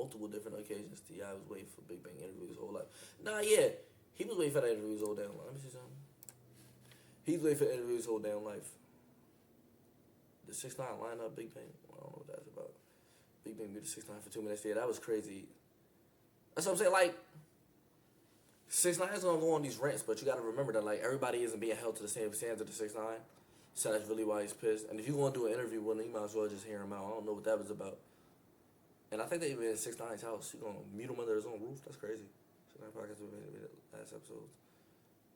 multiple different occasions. T.I. was waiting for Big Bang interview his whole life. Nah, yeah, he was waiting for that interview his whole damn life. Let me see something. He's waiting for the interview his whole damn life. The 6ix9ine line up Big Bang. I don't know what that's about. Big Bang beat the 6ix9ine for 2 minutes. Yeah, that was crazy. That's what I'm saying. Like, 6ix9ine is gonna go on these rants, but you gotta remember that like everybody isn't being held to the same standard as 6ix9ine. So that's really why he's pissed. And if you're gonna do an interview with him, you might as well just hear him out. I don't know what that was about. And I think they even in 6ix9ine's house. You gonna mute him under his own roof? That's crazy. 6ix9ine podcast will be the last episode.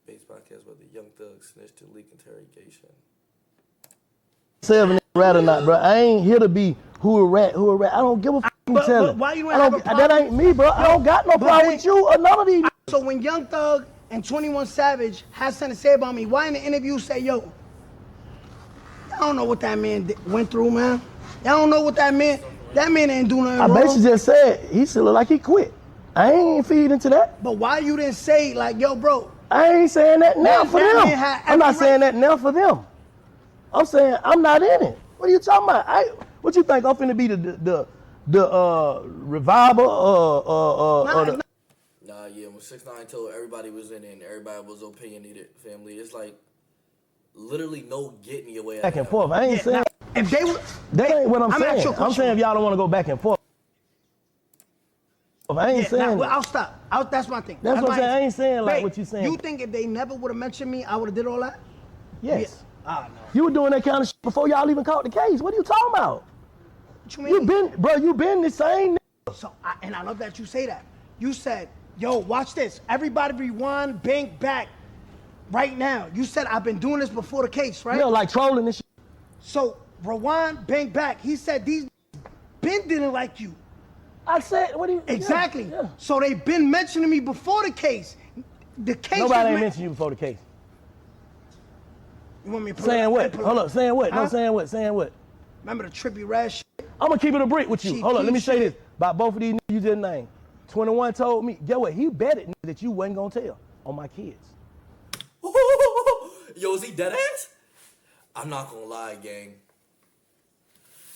Base podcast about the Young Thug snitch to leak interrogation. 7 rat or not, bro. I ain't here to be who a rat. I don't give a fucking but why you ain't have a problem? That ain't me, bro. I don't got no problem with you or none of these. So when Young Thug and 21 Savage had something to say about me, why in the interview say, yo, I don't know what that man went through, man. Y'all don't know what that man ain't do nothing wrong. I basically just said, he still look like he quit. I ain't feed into that. But why you didn't say, like, yo, bro. I ain't saying that now for them. I'm not saying that now for them. I'm saying I'm not in it. What are you talking about? What you think I'm finna be the revival Nah, yeah, when 6ix9ine told everybody was in it and everybody was opinionated, family, it's like literally no getting your way out. Back and forth. I ain't saying. If they were, that ain't what I'm saying. I'm saying if y'all don't want to go back and forth. I ain't saying. Well, I'll stop. That's my thing. That's what I'm saying. I ain't saying like what you saying. You think if they never would have mentioned me, I would have did all that? Yes. Yeah. Ah, no. You were doing that kind of shit before y'all even caught the case. What are you talking about? What you mean? You been the same. So, and I love that you say that. You said, yo, watch this. Everybody rewind, bank back right now. You said I've been doing this before the case, right? Yeah, like trolling this shit. So, rewind, bank back. He said these Ben didn't like you. I said, what do you... Exactly. Yeah. So they've been mentioning me before the case. The case. Nobody ain't mentioned you before the case. You want me to put saying it, what? Hold up, saying what? Huh? No, saying what? Saying what? Remember the trippy rash shit? I'm gonna keep it a brick with you. Hold up, let me say shit. this about both of these niggas you just named. 21 told me, get what? He betted that you wasn't gonna tell on my kids. Yo, is he dead ass? I'm not gonna lie, gang.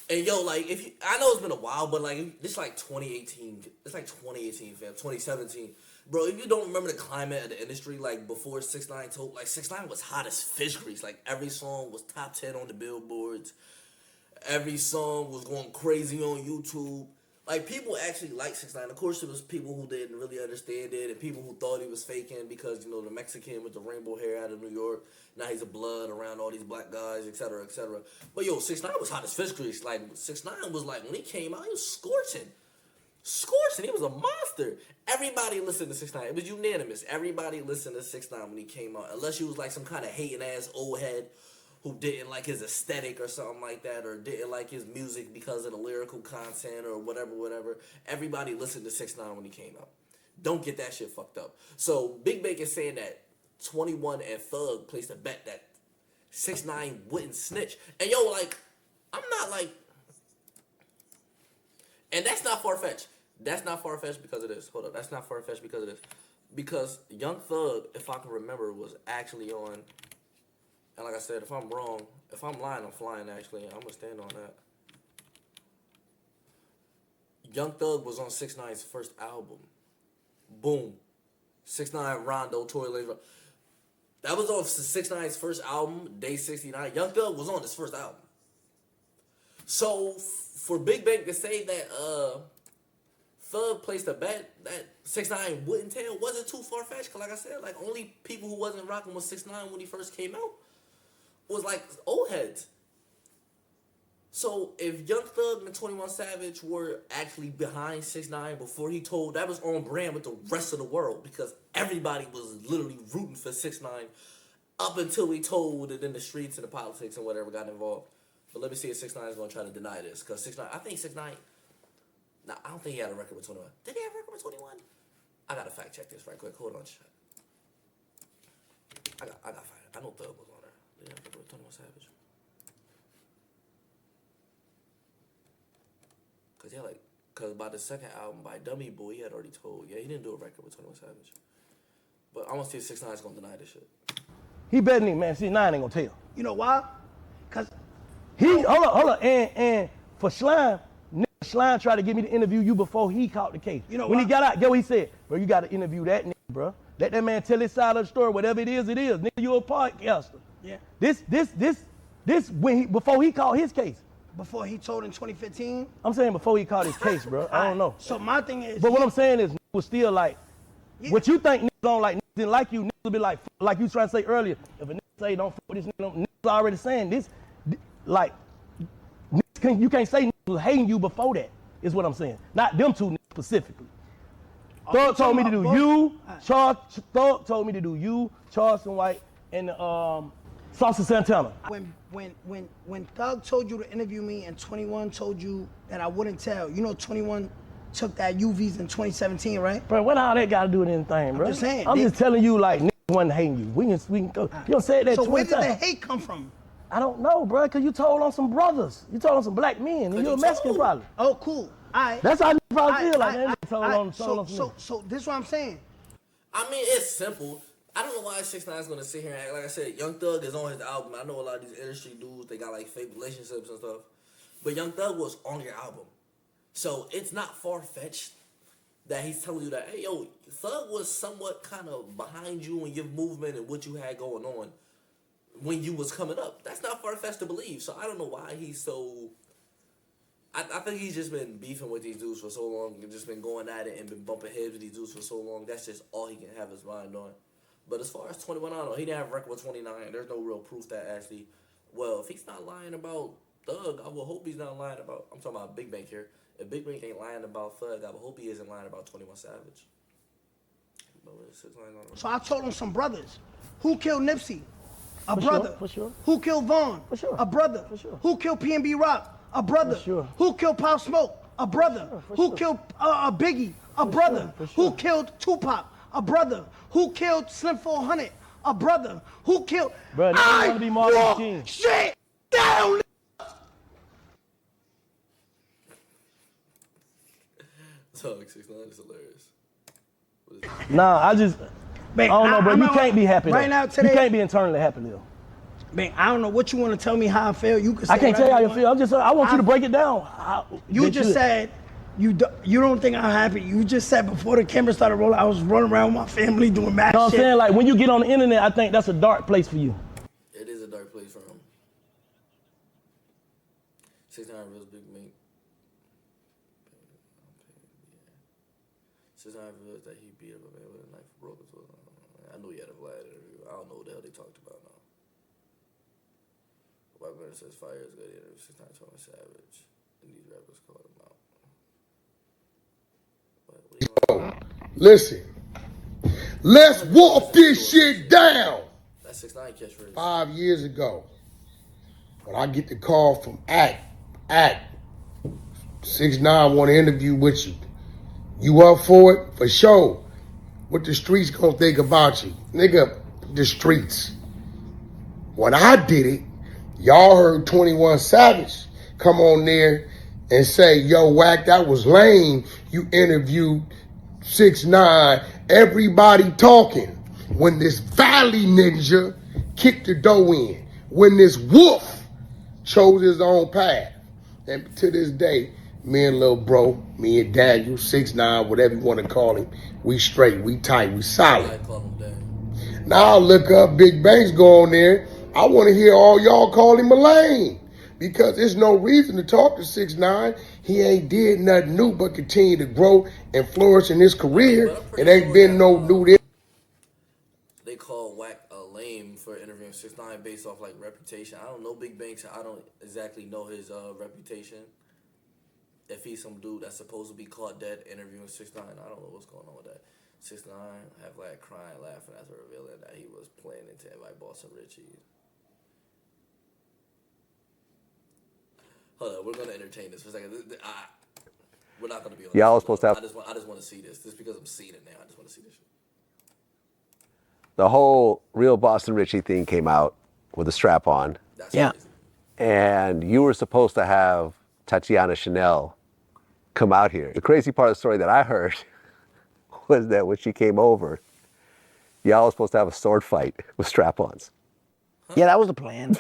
And yo, like, if you, I know it's been a while, but like, this like 2018. It's like 2018, fam. 2017. Bro, if you don't remember the climate of the industry, like before 6ix9ine told, like 6ix9ine was hot as fish grease. Like every song was top 10 on the billboards. Every song was going crazy on YouTube. Like people actually liked 6ix9ine. Of course, there was people who didn't really understand it, and people who thought he was faking because, you know, the Mexican with the rainbow hair out of New York. Now he's a blood around all these black guys, etc., etc. But yo, 6ix9ine was hot as fish grease. Like 6ix9ine was like, when he came out, he was scorching. He was a monster. Everybody listened to 6ix9ine. It was unanimous. Everybody listened to 6ix9ine when he came out, unless you was like some kind of hating ass old head who didn't like his aesthetic or something like that, or didn't like his music because of the lyrical content or whatever. Everybody listened to 6ix9ine when he came out. Don't get that shit fucked up. So Big Bang is saying that 21 and Thug placed a bet that 6ix9ine wouldn't snitch. And yo, like, I'm not like, and that's not far-fetched. That's not far-fetched because of this. Hold up. That's not far-fetched because of this. Because Young Thug, if I can remember, was actually on, and like I said, if I'm wrong, if I'm lying, I'm flying, actually. I'm going to stand on that. Young Thug was on 6ix9ine's first album. Boom. 6ix9ine, Rondo, Tory Lanez. That was on 6ix9ine's first album, Day 69. Young Thug was on his first album. So, for Big Bang to say that Thug placed a bet that 6ix9ine wouldn't tell wasn't too far-fetched. Because like I said, like only people who wasn't rocking with 6ix9ine when he first came out was like old heads. So if Young Thug and 21 Savage were actually behind 6ix9ine before he told, that was on brand with the rest of the world because everybody was literally rooting for 6ix9ine up until he told it in the streets and the politics and whatever got involved. But let me see if 6ix9ine is going to try to deny this. Because 6ix9ine, I think 6ixnine, nah, I don't think he had a record with 21. Did he have a record with 21? I got to fact check this right quick. Hold on, chat. I got fact. I know Thug was on there. Did he have a record with 21 Savage? Because by the second album, by Dummy Boy, he had already told. Yeah, he didn't do a record with 21 Savage. But I want to see if 6ixnine is going to deny this shit. He betting it, man. 6ixnine ain't going to tell. You know why? Because he, hold on. And for Slime, 6ix9ine tried to get me to interview you before he caught the case. You know when why? he got out, get what he said? Bro, you got to interview that nigga, bro. Let that man tell his side of the story. Whatever it is, it is. Nigga, you a podcaster. Yeah. This before he caught his case. Before he told in 2015? I'm saying before he caught his case, bro. I don't know. So my thing is. But what I'm saying is, was still like, what you think niggas don't like, niggas didn't like you, niggas will be like you trying to say earlier, if a nigga say don't fuck with this nigga, niggas already saying this, like, you can't say niggas was hating you before that, is what I'm saying. Not them two niggas specifically. Thug told me to do you, Thug told me to do you, Charleston White, and Saucy Santana. When Thug told you to interview me and 21 told you that I wouldn't tell, you know 21 took that UVs in 2017, right? Bro, what all that got to do with anything, bro? I'm just saying. I'm just telling you, like, niggas wasn't hating you. We can go. You don't say that 20 times. So where did the hate come from? I don't know, bro, because you told on some brothers. You told on some black men, and you're a Mexican probably. Oh, cool. All right. That's how you probably feel like that. So this is what I'm saying. I mean, it's simple. I don't know why 6ix9ine is gonna sit here and act like I said. Young Thug is on his album. I know a lot of these industry dudes, they got like fake relationships and stuff, but Young Thug was on your album, so it's not far fetched that he's telling you that, hey, yo, Thug was somewhat kind of behind you and your movement and what you had going on when you was coming up. That's not far fetched to believe. So I don't know why he's so. I think he's just been beefing with these dudes for so long and just been going at it and been bumping heads with these dudes for so long. That's just all he can have his mind on. But as far as 21, I don't know. He didn't have a record with 29. There's no real proof that actually, well, if he's not lying about Thug, I will hope he's not lying about, I'm talking about Big Bank here. If Big Bank ain't lying about Thug, I will hope he isn't lying about 21 Savage. So I told him some brothers. Who killed Nipsey? A brother. For sure. Who killed Vaughn? For sure. A brother. For sure. Who killed PNB Rock? A brother. For sure. Who killed Pop Smoke? A brother. For Who sure. killed Biggie? A brother. For sure. Who killed Tupac? A brother. Who killed Slim 400? A brother. Who killed? Bro, you want to be Martin King. Shit down. So 6ix9ine is hilarious. Nah, I don't know, bro. You can't be happy right though. now today. You can't be internally happy though. Man, I don't know what you want to tell me how I feel. You can. I can't tell you how you feel. I want you to break it down. You just said you don't think I'm happy. You just said before the camera started rolling, I was running around with my family doing mad shit. You know what I'm saying? Like when you get on the internet, I think that's a dark place for you. It is a dark place for him. 6ix9ine real big mate. 6ix9ine realized that he beat up a man with a knife for broken. I know he had a Vlad interview. I don't know what the hell they talked about now. White man says fire is good interview. 6ix9ine told Savage. And these rappers called him out. Listen, let's walk this shit down. That's 6ix9ine catchphrase. 5 years ago, when I get the call from Act, 6ix9ine want to interview with you. You up for it? For sure. What the streets gonna think about you? Nigga, the streets. When I did it, y'all heard 21 Savage come on there and say, yo, Wack, that was lame. You interviewed 6ix9ine, everybody talking. When this Valley ninja kicked the door in. When this wolf chose his own path. And to this day, me and Lil Bro, me and Daniel, 6ix9ine, whatever you want to call him, we straight, we tight, we solid. I call him Daniel. Now I look up, Big Banks go on there. I want to hear all y'all call him a lame. Because there's no reason to talk to 6ix9ine. He ain't did nothing new but continue to grow and flourish in his career. It ain't been no new. They call Wack a lame for interviewing 6ix9ine based off like reputation. I don't know Big Banks. I don't exactly know his reputation. If he's some dude that's supposed to be caught dead interviewing 6ix9ine, I don't know what's going on with that. 6ix9ine have like crying, laughing after revealing that he was planning to invite Boston Richie. Hold on, we're gonna entertain this for a second. We're not gonna be on. Y'all this. supposed to have. I just want to see this. Just because I'm seeing it now, I just want to see this shit. The whole real Boston Richie thing came out with a strap on. That's Yeah. crazy. And you were supposed to have Tatiana Chanel come out here. The crazy part of the story that I heard was that when she came over, y'all were supposed to have a sword fight with strap-ons. Yeah, that was the plan.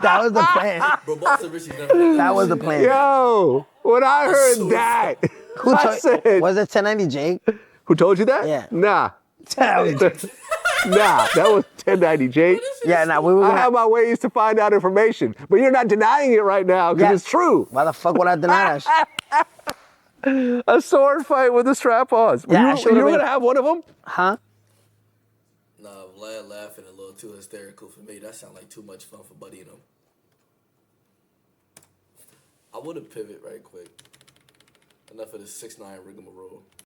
That was the plan. Bro, Boss and Richie never did That was the shit. plan. Yo, when I heard so that, Who I said, was it 1090 Jake? who told you that? Yeah. Nah. That was- Nah, that was 1090 Jake. yeah, nah, we were I gonna. have my ways to find out information, but you're not denying it right now because Yeah. it's true. Why the fuck would I deny that shit? A sword fight with the strap-ons. Yeah, I you should've were been- gonna have one of them? Huh? Nah, Vlad laughing a little too hysterical for me. That sounds like too much fun for Buddy and him. I would have pivot right quick. Enough of this 6ix9ine rigmarole.